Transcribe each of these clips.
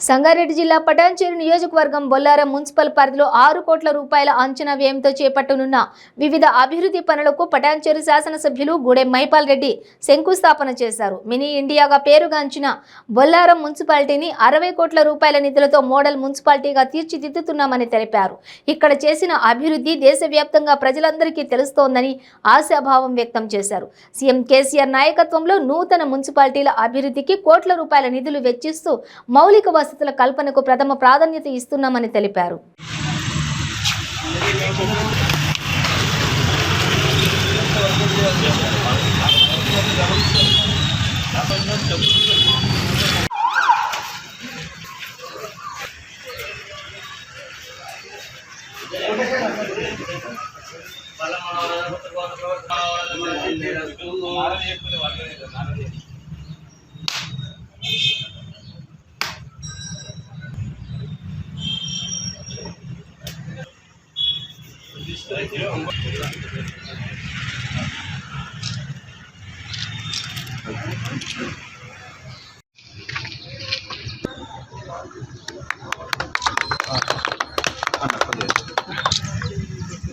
సంగారెడ్డి జిల్లా పటాన్చేరు నియోజకవర్గం బొల్లారం మున్సిపల్ పరిధిలో 6 కోట్ల రూపాయల అంచనా వ్యయంతో చేపట్టనున్న వివిధ అభివృద్ధి పనులకు పటాన్చేరు శాసనసభ్యులు గూడెం మైపాల్ రెడ్డి శంకుస్థాపన చేశారు. మినీ ఇండియాగా పేరుగాంచిన బొల్లారం మున్సిపాలిటీని 60 కోట్ల రూపాయల నిధులతో మోడల్ మున్సిపాలిటీగా తీర్చిదిద్దుతున్నామని తెలిపారు. ఇక్కడ చేసిన అభివృద్ధి దేశవ్యాప్తంగా ప్రజలందరికీ తెలుస్తోందని ఆశాభావం వ్యక్తం చేశారు. సీఎం కేసీఆర్ నాయకత్వంలో నూతన మున్సిపాలిటీల అభివృద్ధికి కోట్ల రూపాయల నిధులు వెచ్చిస్తూ మౌలిక వసతుల కల్పనకు ప్రథమ ప్రాధాన్యత ఇస్తున్నామని తెలిపారు.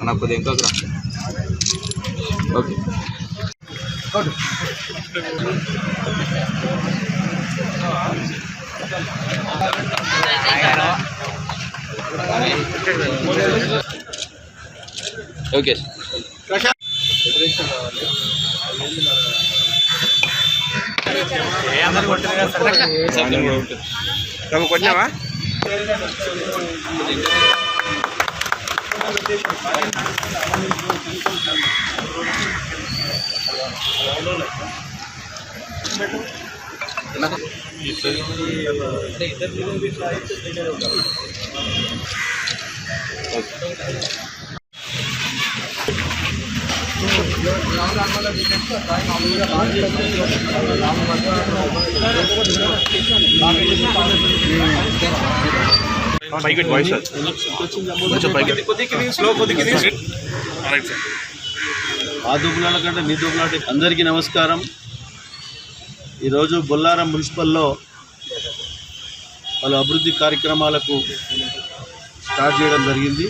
అన్నప్పుడు ఇంకా ఓకే ఓకే కొట్టినావా ఆదుపులాల కంటే నీ దూపులాట అందరికీ నమస్కారం. ఈరోజు బొల్లారం మున్సిపల్లో పలు అభివృద్ధి కార్యక్రమాలకు స్టార్ట్ చేయడం జరిగింది.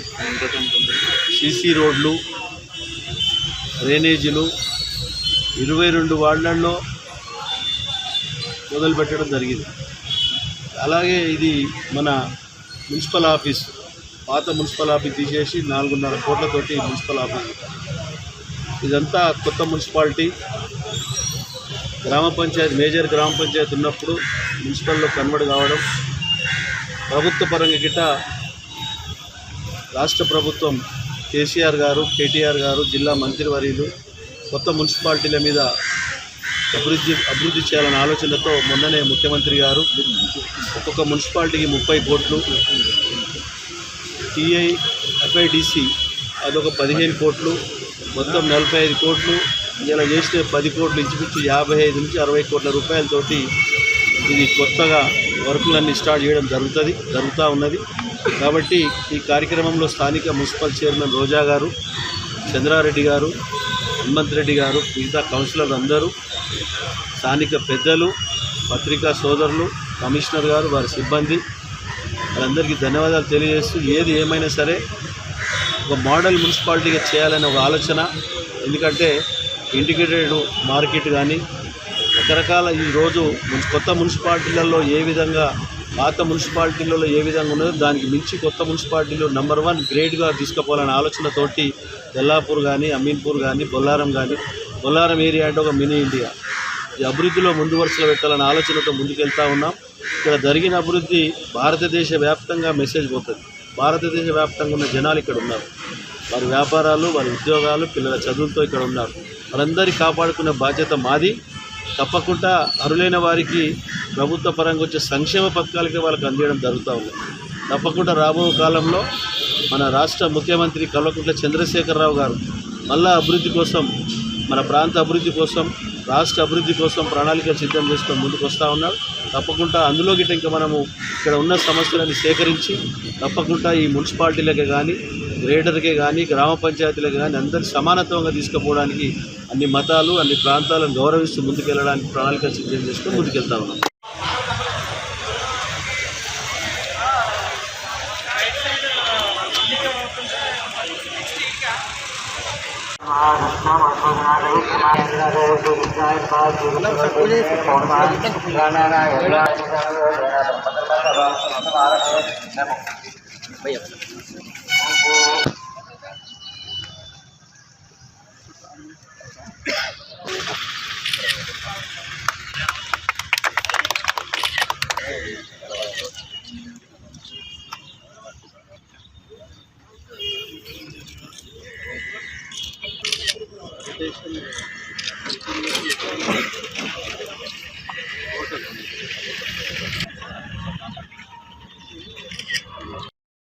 సీసీ రోడ్లు, డ్రైనేజీలు 22 వార్డులలో మొదలుపెట్టడం జరిగింది. అలాగే ఇది మన మున్సిపల్ ఆఫీస్, పాత మున్సిపల్ ఆఫీస్ తీసేసి 4.5 కోట్లతోటి మున్సిపల్ ఆఫీస్. ఇదంతా కొత్త మున్సిపాలిటీ. గ్రామ పంచాయతీ, మేజర్ గ్రామ పంచాయతీ ఉన్నప్పుడు మున్సిపల్లో కన్వర్ట్ కావడం, ప్రభుత్వ పరంగా గిట్ట రాష్ట్ర ప్రభుత్వం కేసీఆర్ గారు, కేటీఆర్ గారు, జిల్లా మంత్రివర్యులు కొత్త మున్సిపాలిటీల మీద అభివృద్ధి చేయాలనే ఆలోచనతో మొన్ననే ముఖ్యమంత్రి గారు ఒక్కొక్క మున్సిపాలిటీకి 30 కోట్లు, టీఐ ఎఫ్ఐడిసి అదొక 15 కోట్లు, మొత్తం 45 కోట్లు, ఇలా చేస్తే 10 కోట్లు, ఇంచుమించు 55 నుంచి 60 కోట్ల రూపాయలతోటి ఇది కొత్తగా వర్కులన్నీ స్టార్ట్ చేయడం జరుగుతూ ఉన్నది. కాబట్టి ఈ కార్యక్రమంలో స్థానిక మున్సిపల్ చైర్మన్ రోజా గారు, చంద్రారెడ్డి గారు, హనుమంత్ రెడ్డి గారు, మిగతా కౌన్సిలర్ అందరూ, స్థానిక పెద్దలు, పత్రికా సోదరులు, కమిషనర్ గారు, వారి సిబ్బంది, వాళ్ళందరికీ ధన్యవాదాలు తెలియజేస్తూ, ఏది ఏమైనా సరే ఒక మోడల్ మున్సిపాలిటీగా చేయాలనే ఒక ఆలోచన. ఎందుకంటే ఇంటిగ్రేటెడ్ మార్కెట్ కానీ రకరకాల ఈరోజు కొత్త మున్సిపాలిటీలలో ఏ విధంగా, పాత మున్సిపాలిటీలలో ఏ విధంగా ఉన్నదో దానికి మించి కొత్త మున్సిపాలిటీలో నెంబర్ 1 గ్రేడ్గా తీసుకుపోవాలనే ఆలోచనతోటి తెల్లాపూర్ కానీ, అమీన్పూర్ కానీ, బొల్లారం ఏరియా అంటే ఒక మినీ ఇండియా, ఈ అభివృద్ధిలో ముందు వరుసలో పెట్టాలనే ఆలోచనతో ముందుకెళ్తూ ఉన్నాం. ఇక్కడ జరిగిన అభివృద్ధి భారతదేశ వ్యాప్తంగా మెసేజ్ పోతుంది. భారతదేశ వ్యాప్తంగా ఉన్న జనాలు ఇక్కడ ఉన్నారు. వారి వ్యాపారాలు, వారి ఉద్యోగాలు, పిల్లల చదువులతో ఇక్కడ ఉన్నారు. వారందరినీ కాపాడుకునే బాధ్యత మాది. తప్పకుండా అర్హులైన వారికి ప్రభుత్వ పరంగా వచ్చే సంక్షేమ పథకాలకి వాళ్ళకి అందించడం జరుగుతూ ఉంది. తప్పకుండా రాబో కాలంలో మన రాష్ట్ర ముఖ్యమంత్రి కల్వకుంట్ల చంద్రశేఖరరావు గారు మళ్ళా అభివృద్ధి కోసం, మన ప్రాంత అభివృద్ధి కోసం, రాష్ట్ర అభివృద్ధి కోసం ప్రణాళికలు సిద్ధం చేసుకొని ముందుకు వస్తూ ఉన్నాడు. తప్పకుండా అందులో గిట్ట ఇంకా మనము ఇక్కడ ఉన్న సమస్యలను సేకరించి తప్పకుండా ఈ మున్సిపాలిటీలకే కానీ, గ్రేటర్కే కానీ, గ్రామ పంచాయతీలకు కానీ అందరికీ సమానత్వంగా తీసుకుపోవడానికి అన్ని మతాలు, అన్ని ప్రాంతాలను గౌరవిస్తూ ముందుకెళ్ళడానికి ప్రణాళికలు సిద్ధం చేసుకొని ముందుకెళ్తా ఉన్నాం.